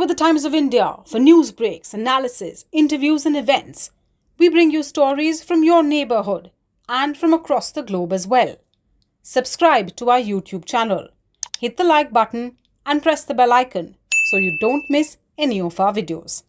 Cover the times of India for news breaks, analysis, interviews and events. We bring you stories from your neighborhood and from across the globe as well. Subscribe to our YouTube channel. Hit the like button and press the bell icon so you don't miss any of our videos.